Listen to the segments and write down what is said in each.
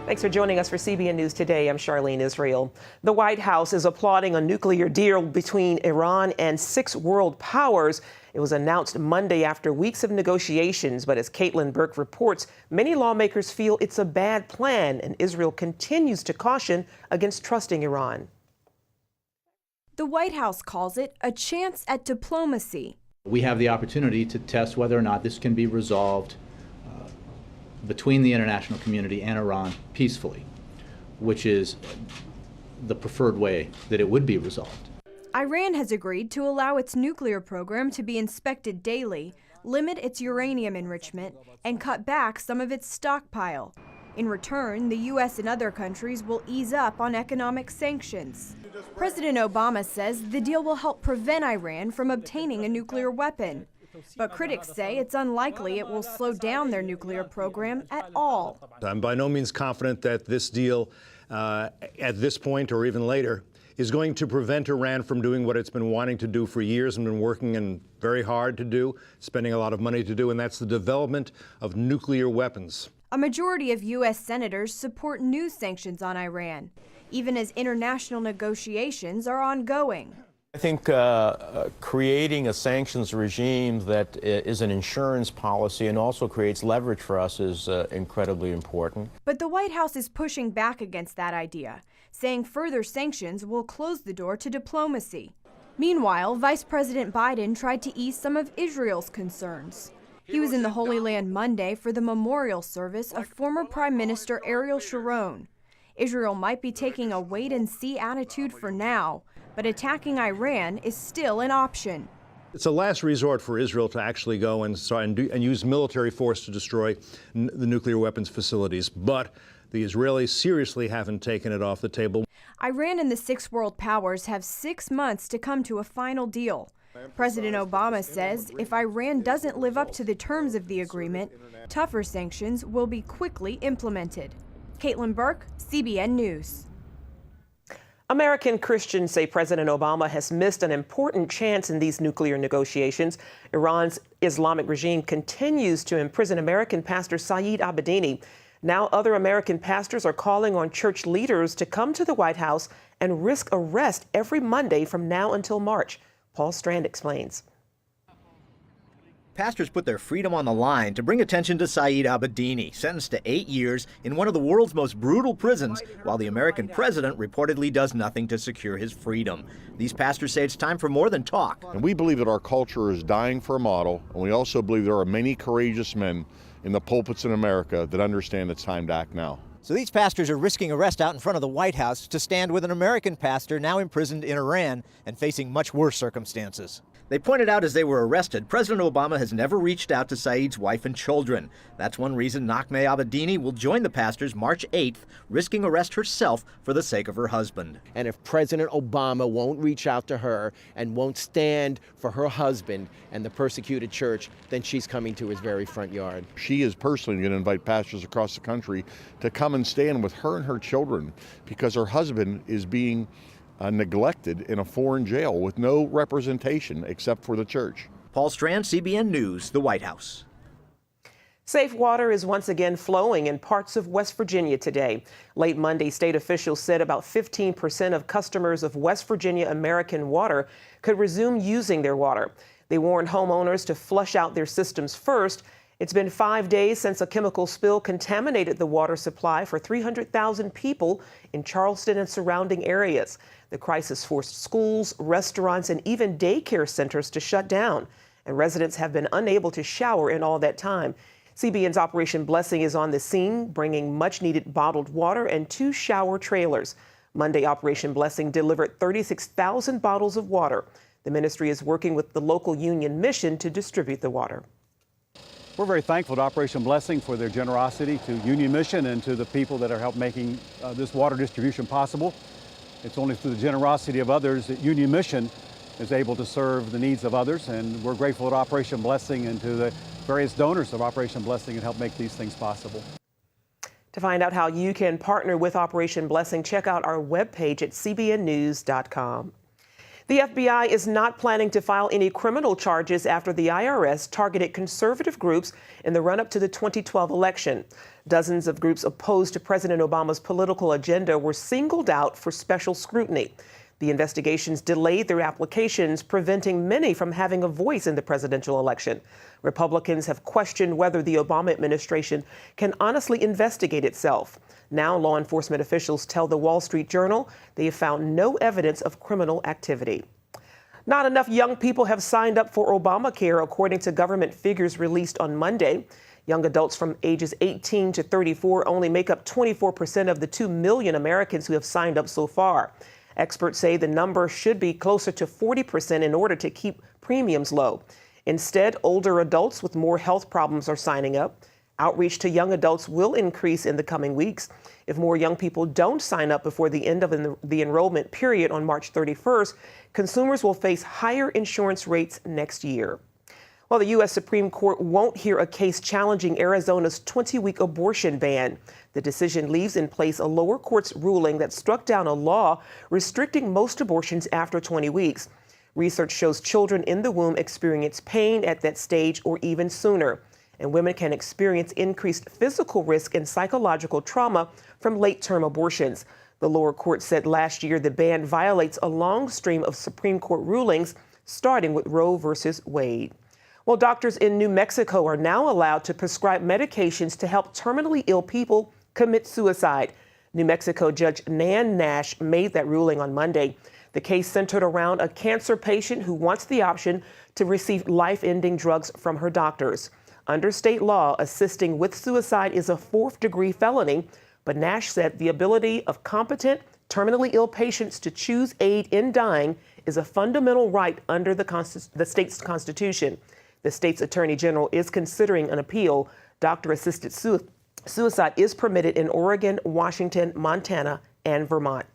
Thanks for joining us for CBN News Today. I'm Charlene Israel. The White House is applauding a nuclear deal between Iran and 6 world powers. It was announced Monday after weeks of negotiations, but as Caitlin Burke reports, many lawmakers feel it's a bad plan, and Israel continues to caution against trusting Iran. The White House calls it a chance at diplomacy. We have the opportunity to test whether or not this can be resolved between the international community and Iran peacefully, which is the preferred way that it would be resolved. Iran has agreed to allow its nuclear program to be inspected daily, limit its uranium enrichment, and cut back some of its stockpile. In return, the U.S. and other countries will ease up on economic sanctions. President Obama says the deal will help prevent Iran from obtaining a nuclear weapon. But critics say it's unlikely it will slow down their nuclear program at all. I'm by no means confident that this deal, at this point or even later, is going to prevent Iran from doing what it's been wanting to do for years and been working very hard to do, spending a lot of money to do, and that's the development of nuclear weapons. A majority of U.S. senators support new sanctions on Iran, even as international negotiations are ongoing. I think creating a sanctions regime that is an insurance policy and also creates leverage for us is incredibly important. But the White House is pushing back against that idea, saying further sanctions will close the door to diplomacy. Meanwhile, Vice President Biden tried to ease some of Israel's concerns. He was in the Holy Land Monday for the memorial service of former Prime Minister Ariel Sharon. Israel might be taking a wait-and-see attitude for now, but attacking Iran is still an option. It's a last resort for Israel to actually go and use military force to destroy the nuclear weapons facilities. But the Israelis seriously haven't taken it off the table. Iran and the 6 world powers have 6 months to come to a final deal. President Obama says if Iran doesn't live up to the terms of the agreement, tougher sanctions will be quickly implemented. Caitlin Burke, CBN News. American Christians say President Obama has missed an important chance in these nuclear negotiations. Iran's Islamic regime continues to imprison American pastor Saeed Abedini. Now other American pastors are calling on church leaders to come to the White House and risk arrest every Monday from now until March. Paul Strand explains. Pastors put their freedom on the line to bring attention to Saeed Abedini, sentenced to 8 years in one of the world's most brutal prisons, while the American president reportedly does nothing to secure his freedom. These pastors say it's time for more than talk. And we believe that our culture is dying for a model, and we also believe there are many courageous men in the pulpits in America that understand it's time to act now. So these pastors are risking arrest out in front of the White House to stand with an American pastor now imprisoned in Iran and facing much worse circumstances. They pointed out as they were arrested, President Obama has never reached out to Saeed's wife and children. That's one reason Naghmeh Abedini will join the pastors March 8th, risking arrest herself for the sake of her husband. And if President Obama won't reach out to her and won't stand for her husband and the persecuted church, then she's coming to his very front yard. She is personally going to invite pastors across the country to come and stand with her and her children because her husband is being neglected in a foreign jail with no representation except for the church. Paul Strand, CBN News, the White House. Safe water is once again flowing in parts of West Virginia today. Late Monday, state officials said about 15% of customers of West Virginia American Water could resume using their water. They warned homeowners to flush out their systems first. It's been 5 days since a chemical spill contaminated the water supply for 300,000 people in Charleston and surrounding areas. The crisis forced schools, restaurants, and even daycare centers to shut down, and residents have been unable to shower in all that time. CBN's Operation Blessing is on the scene, bringing much-needed bottled water and 2 shower trailers. Monday, Operation Blessing delivered 36,000 bottles of water. The ministry is working with the local Union Mission to distribute the water. We're very thankful to Operation Blessing for their generosity to Union Mission and to the people that are helping making this water distribution possible. It's only through the generosity of others that Union Mission is able to serve the needs of others, and we're grateful to Operation Blessing and to the various donors of Operation Blessing and help make these things possible. To find out how you can partner with Operation Blessing, check out our webpage at cbnnews.com. The FBI is not planning to file any criminal charges after the IRS targeted conservative groups in the run-up to the 2012 election. Dozens of groups opposed to President Obama's political agenda were singled out for special scrutiny. The investigations delayed their applications, preventing many from having a voice in the presidential election. Republicans have questioned whether the Obama administration can honestly investigate itself. Now, law enforcement officials tell the Wall Street Journal they have found no evidence of criminal activity. Not enough young people have signed up for Obamacare, according to government figures released on Monday. Young adults from ages 18 to 34 only make up 24% of the 2 million Americans who have signed up so far. Experts say the number should be closer to 40% in order to keep premiums low. Instead, older adults with more health problems are signing up. Outreach to young adults will increase in the coming weeks. If more young people don't sign up before the end of the enrollment period on March 31st, consumers will face higher insurance rates next year. Well, the U.S. Supreme Court won't hear a case challenging Arizona's 20-week abortion ban. The decision leaves in place a lower court's ruling that struck down a law restricting most abortions after 20 weeks. Research shows children in the womb experience pain at that stage or even sooner, and women can experience increased physical risk and psychological trauma from late-term abortions. The lower court said last year the ban violates a long stream of Supreme Court rulings, starting with Roe versus Wade. Well, doctors in New Mexico are now allowed to prescribe medications to help terminally ill people commit suicide. New Mexico Judge Nan Nash made that ruling on Monday. The case centered around a cancer patient who wants the option to receive life-ending drugs from her doctors. Under state law, assisting with suicide is a fourth-degree felony, but Nash said the ability of competent, terminally ill patients to choose aid in dying is a fundamental right under the state's constitution. The state's attorney general is considering an appeal. Doctor-assisted suicide is permitted in Oregon, Washington, Montana, and Vermont.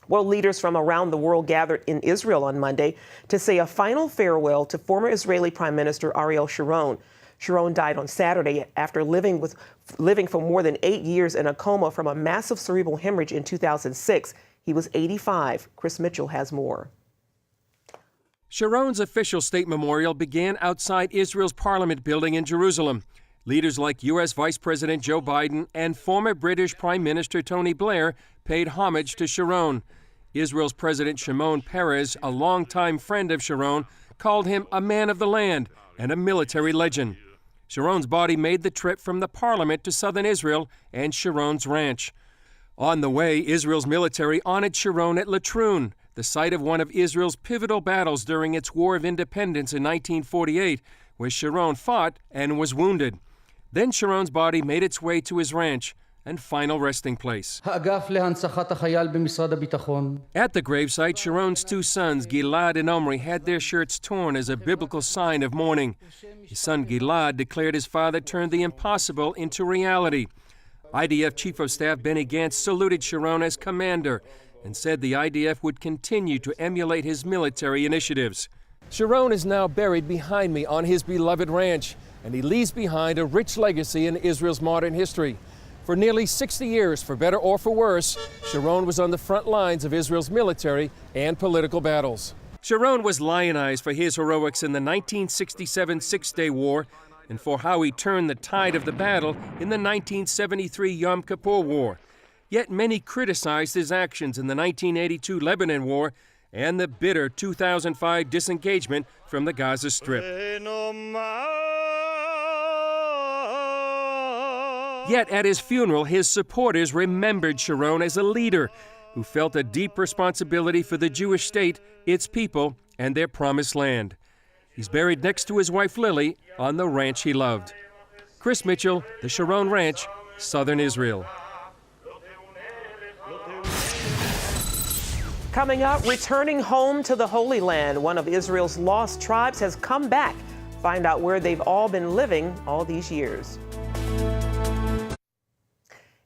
Well, leaders from around the world gathered in Israel on Monday to say a final farewell to former Israeli Prime Minister Ariel Sharon. Sharon died on Saturday after living for more than 8 years in a coma from a massive cerebral hemorrhage in 2006. He was 85. Chris Mitchell has more. Sharon's official state memorial began outside Israel's parliament building in Jerusalem. Leaders like U.S. Vice President Joe Biden and former British Prime Minister Tony Blair paid homage to Sharon. Israel's President Shimon Peres, a longtime friend of Sharon, called him a man of the land and a military legend. Sharon's body made the trip from the parliament to southern Israel and Sharon's ranch. On the way, Israel's military honored Sharon at Latrun, the site of one of Israel's pivotal battles during its War of Independence in 1948, where Sharon fought and was wounded. Then Sharon's body made its way to his ranch and final resting place. At the gravesite, Sharon's two sons, Gilad and Omri, had their shirts torn as a biblical sign of mourning. His son Gilad declared his father turned the impossible into reality. IDF Chief of Staff Benny Gantz saluted Sharon as commander and said the IDF would continue to emulate his military initiatives. Sharon is now buried behind me on his beloved ranch, and he leaves behind a rich legacy in Israel's modern history. For nearly 60 years, for better or for worse, Sharon was on the front lines of Israel's military and political battles. Sharon was lionized for his heroics in the 1967 Six-Day War and for how he turned the tide of the battle in the 1973 Yom Kippur War. Yet many criticized his actions in the 1982 Lebanon War and the bitter 2005 disengagement from the Gaza Strip. Yet at his funeral, his supporters remembered Sharon as a leader who felt a deep responsibility for the Jewish state, its people, and their promised land. He's buried next to his wife Lily on the ranch he loved. Chris Mitchell, the Sharon Ranch, Southern Israel. Coming up, returning home to the Holy Land, one of Israel's lost tribes has come back. Find out where they've all been living all these years.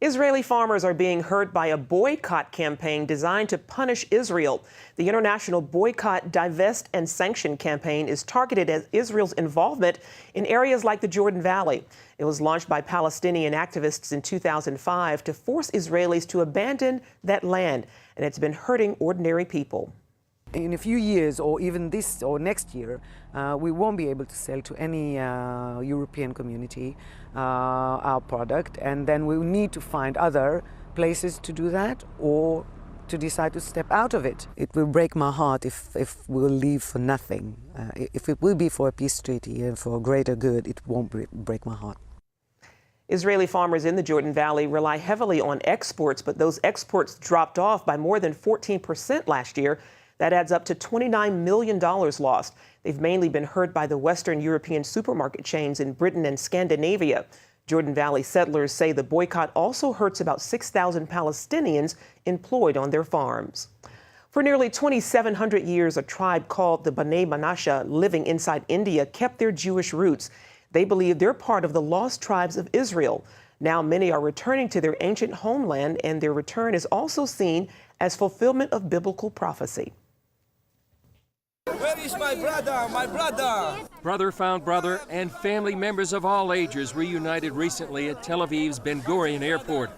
Israeli farmers are being hurt by a boycott campaign designed to punish Israel. The International Boycott, Divest, and Sanction campaign is targeted at Israel's involvement in areas like the Jordan Valley. It was launched by Palestinian activists in 2005 to force Israelis to abandon that land, and it's been hurting ordinary people. In a few years, or even this or next year, we won't be able to sell to any European community our product, and then we'll need to find other places to do that, or to decide to step out of it. It will break my heart if we'll leave for nothing. If it will be for a peace treaty and for a greater good, it won't break my heart. Israeli farmers in the Jordan Valley rely heavily on exports, but those exports dropped off by more than 14% last year. That adds up to $29 million lost. They've mainly been hurt by the Western European supermarket chains in Britain and Scandinavia. Jordan Valley settlers say the boycott also hurts about 6,000 Palestinians employed on their farms. For nearly 2,700 years, a tribe called the Bnei Menashe living inside India kept their Jewish roots. They believe they're part of the lost tribes of Israel. Now many are returning to their ancient homeland, and their return is also seen as fulfillment of biblical prophecy. Where is my brother? My brother! Brother found brother, and family members of all ages reunited recently at Tel Aviv's Ben Gurion Airport.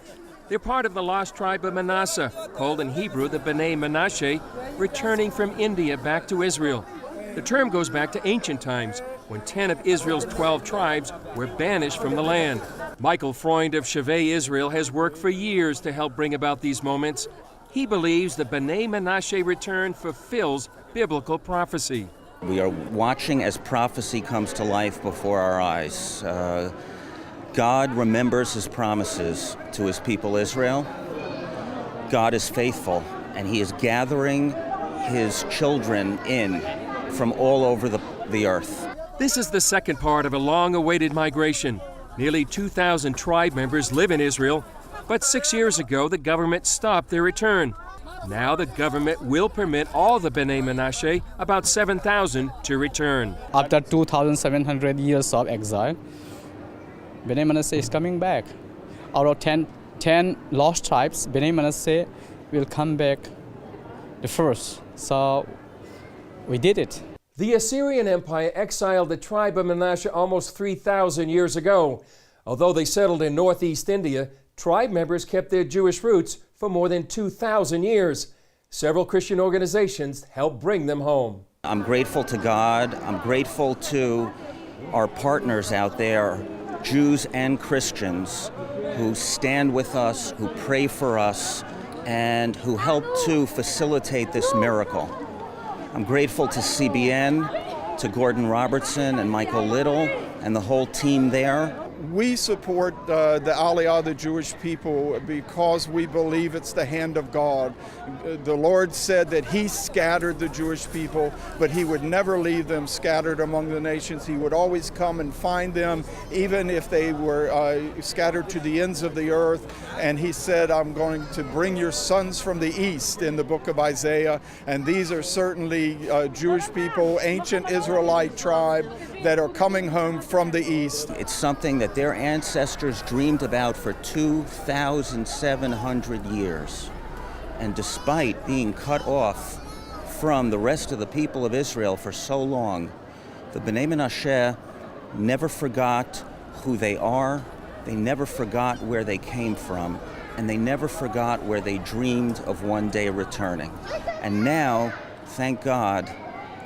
They're part of the lost tribe of Manasseh, called in Hebrew the Bnei Menashe, returning from India back to Israel. The term goes back to ancient times, when 10 of Israel's 12 tribes were banished from the land. Michael Freund of Shavei Israel has worked for years to help bring about these moments. He believes the Bnei Menashe return fulfills biblical prophecy. We are watching as prophecy comes to life before our eyes. God remembers his promises to his people Israel. God is faithful, and he is gathering his children in from all over the earth. This is the second part of a long-awaited migration. Nearly 2,000 tribe members live in Israel, but 6 years ago the government stopped their return. Now the government will permit all the Bnei Menashe, about 7,000, to return. After 2,700 years of exile, Bnei Menashe is coming back. Out of 10 lost tribes, Bnei Menashe will come back the first. So we did it. The Assyrian Empire exiled the tribe of Manasseh almost 3,000 years ago. Although they settled in northeast India, tribe members kept their Jewish roots for more than 2,000 years. Several Christian organizations helped bring them home. I'm grateful to God. I'm grateful to our partners out there, Jews and Christians, who stand with us, who pray for us, and who help to facilitate this miracle. I'm grateful to CBN, to Gordon Robertson and Michael Little, and the whole team there. We support the Aliyah, the Jewish people, because we believe it's the hand of God. The Lord said that he scattered the Jewish people, but he would never leave them scattered among the nations. He would always come and find them, even if they were scattered to the ends of the earth. And he said, I'm going to bring your sons from the east in the book of Isaiah. And these are certainly Jewish people, ancient Israelite tribe that are coming home from the east. It's something that their ancestors dreamed about for 2,700 years. And despite being cut off from the rest of the people of Israel for so long, the Bnei Menashe never forgot who they are, they never forgot where they came from, and they never forgot where they dreamed of one day returning. And now, thank God,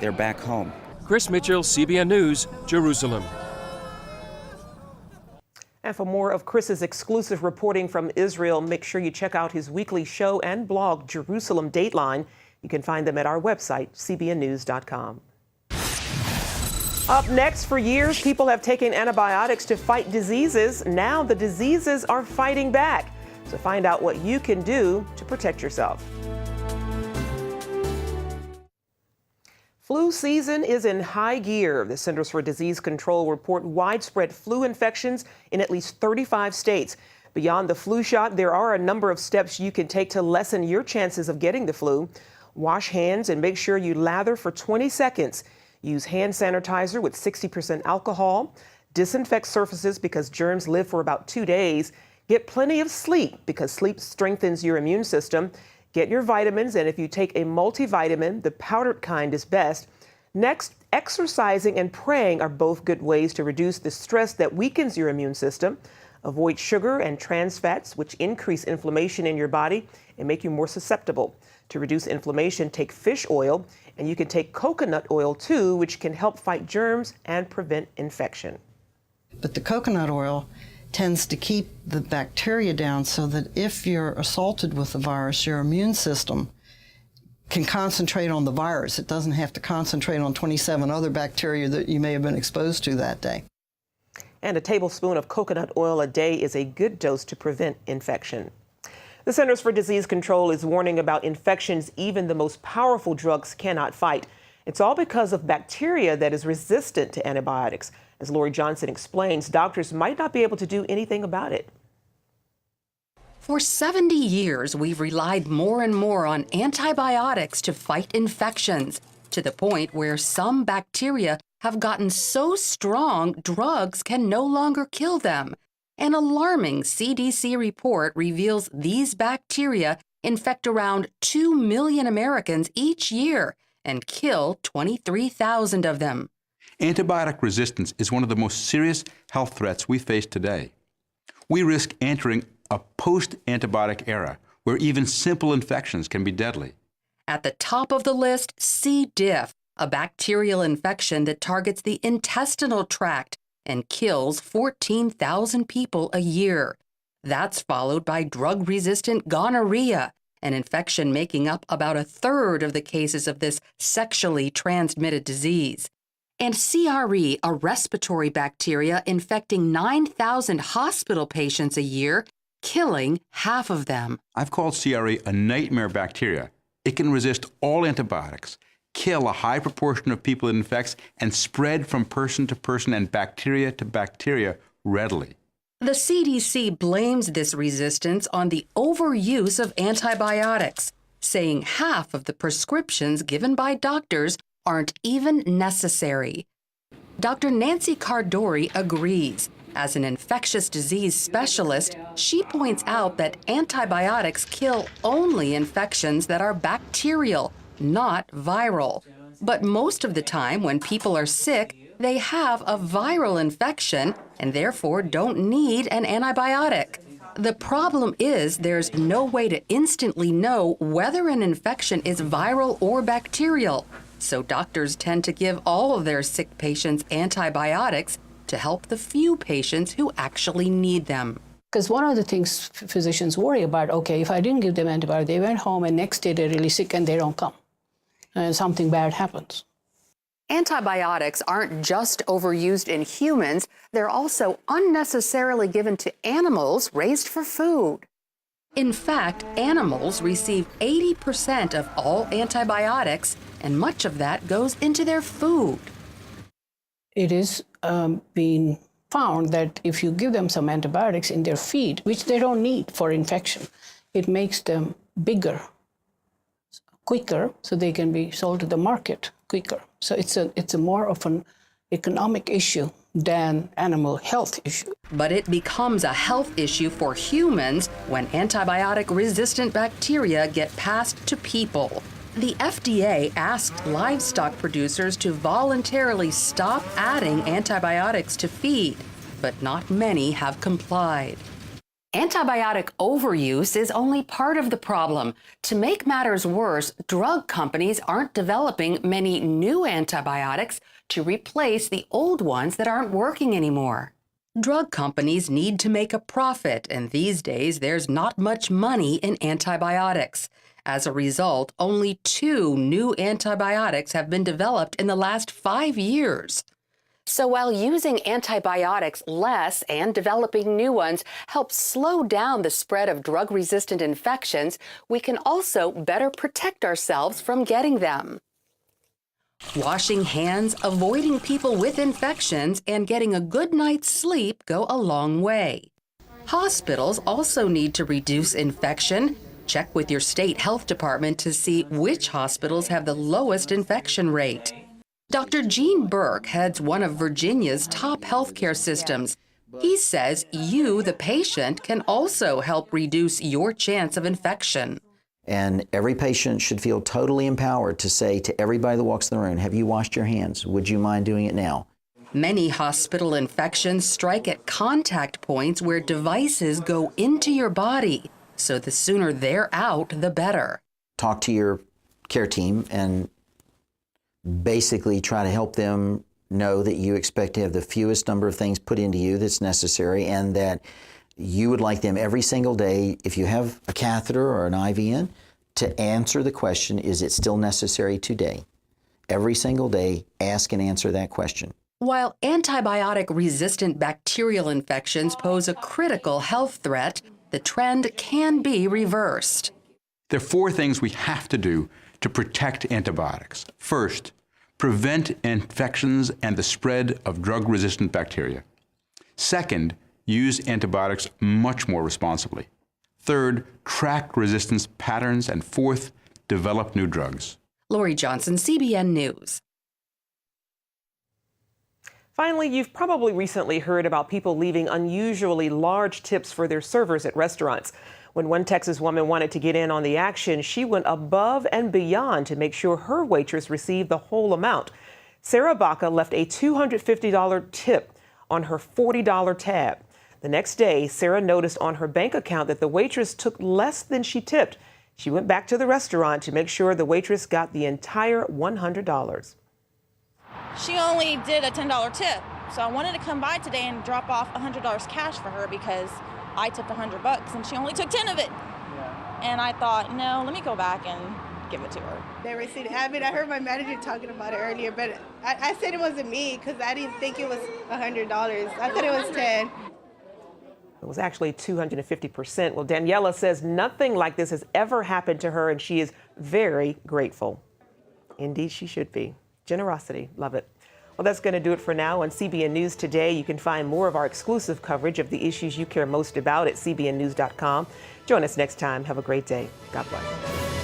they're back home. Chris Mitchell, CBN News, Jerusalem. And for more of Chris's exclusive reporting from Israel, make sure you check out his weekly show and blog, Jerusalem Dateline. You can find them at our website, cbnnews.com. Up next, for years, people have taken antibiotics to fight diseases. Now the diseases are fighting back. So find out what you can do to protect yourself. Flu season is in high gear. The Centers for Disease Control report widespread flu infections in at least 35 states. Beyond the flu shot, there are a number of steps you can take to lessen your chances of getting the flu. Wash hands and make sure you lather for 20 seconds. Use hand sanitizer with 60% alcohol. Disinfect surfaces because germs live for about 2 days. Get plenty of sleep because sleep strengthens your immune system. Get your vitamins, and if you take a multivitamin, the powdered kind is best. Next, exercising and praying are both good ways to reduce the stress that weakens your immune system. Avoid sugar and trans fats, which increase inflammation in your body and make you more susceptible. To reduce inflammation, take fish oil, and you can take coconut oil too, which can help fight germs and prevent infection. But the coconut oil tends to keep the bacteria down so that if you're assaulted with the virus, your immune system can concentrate on the virus. It doesn't have to concentrate on 27 other bacteria that you may have been exposed to that day. And a tablespoon of coconut oil a day is a good dose to prevent infection. The Centers for Disease Control is warning about infections even the most powerful drugs cannot fight. It's all because of bacteria that is resistant to antibiotics. As Lori Johnson explains, doctors might not be able to do anything about it. For 70 years, we've relied more and more on antibiotics to fight infections, to the point where some bacteria have gotten so strong drugs can no longer kill them. An alarming CDC report reveals these bacteria infect around 2 million Americans each year and kill 23,000 of them. Antibiotic resistance is one of the most serious health threats we face today. We risk entering a post-antibiotic era where even simple infections can be deadly. At the top of the list, C. diff, a bacterial infection that targets the intestinal tract and kills 14,000 people a year. That's followed by drug-resistant gonorrhea, an infection making up about a third of the cases of this sexually transmitted disease. And CRE, a respiratory bacteria infecting 9,000 hospital patients a year, killing half of them. I've called CRE a nightmare bacteria. It can resist all antibiotics, kill a high proportion of people it infects, and spread from person to person and bacteria to bacteria readily. The CDC blames this resistance on the overuse of antibiotics, saying half of the prescriptions given by doctors aren't even necessary. Dr. Nancy Cardori agrees. As an infectious disease specialist, she points out that antibiotics kill only infections that are bacterial, not viral. But most of the time when people are sick, they have a viral infection and therefore don't need an antibiotic. The problem is there's no way to instantly know whether an infection is viral or bacterial. So doctors tend to give all of their sick patients antibiotics to help the few patients who actually need them. Because one of the things physicians worry about, okay, if I didn't give them antibiotics, they went home and next day they're really sick and they don't come. And something bad happens. Antibiotics aren't just overused in humans, they're also unnecessarily given to animals raised for food. In fact, animals receive 80% of all antibiotics, and much of that goes into their food. It is being found that if you give them some antibiotics in their feed, which they don't need for infection, it makes them bigger, quicker, so they can be sold to the market quicker. So it's a more of an economic issue than animal health issue. But it becomes a health issue for humans when antibiotic-resistant bacteria get passed to people. The FDA asked livestock producers to voluntarily stop adding antibiotics to feed, but not many have complied. Antibiotic overuse is only part of the problem. To make matters worse, drug companies aren't developing many new antibiotics to replace the old ones that aren't working anymore. Drug companies need to make a profit, and these days there's not much money in antibiotics. As a result, only 2 new antibiotics have been developed in the last 5 years. So while using antibiotics less and developing new ones helps slow down the spread of drug-resistant infections, we can also better protect ourselves from getting them. Washing hands, avoiding people with infections, and getting a good night's sleep go a long way. Hospitals also need to reduce infection. Check with your state health department to see which hospitals have the lowest infection rate. Dr. Gene Burke heads one of Virginia's top healthcare systems. He says you, the patient, can also help reduce your chance of infection. And every patient should feel totally empowered to say to everybody that walks in the room, have you washed your hands? Would you mind doing it now? Many hospital infections strike at contact points where devices go into your body. So the sooner they're out, the better. Talk to your care team and basically try to help them know that you expect to have the fewest number of things put into you that's necessary, and that you would like them every single day, if you have a catheter or an IV in, to answer the question, is it still necessary today? Every single day, ask and answer that question. While antibiotic-resistant bacterial infections pose a critical health threat, the trend can be reversed. There are 4 things we have to do to protect antibiotics. First, prevent infections and the spread of drug-resistant bacteria. Second, use antibiotics much more responsibly. Third, track resistance patterns. And fourth, develop new drugs. Lori Johnson, CBN News. Finally, you've probably recently heard about people leaving unusually large tips for their servers at restaurants. When one Texas woman wanted to get in on the action, she went above and beyond to make sure her waitress received the whole amount. Sarah Baca left a $250 tip on her $40 tab. The next day, Sarah noticed on her bank account that the waitress took less than she tipped. She went back to the restaurant to make sure the waitress got the entire $100. She only did a $10 tip, so I wanted to come by today and drop off $100 cash for her because I tipped $100 and she only took 10 of it. Yeah. And I thought, no, let me go back and give it to her. Never seen it happen. I heard my manager talking about it earlier, but I said it wasn't me because I didn't think it was $100. I thought it was 10. It was actually 250%. Well, Daniela says nothing like this has ever happened to her, and she is very grateful. Indeed, she should be. Generosity, love it. Well, that's going to do it for now on CBN News Today. You can find more of our exclusive coverage of the issues you care most about at cbnnews.com. Join us next time. Have a great day. God bless.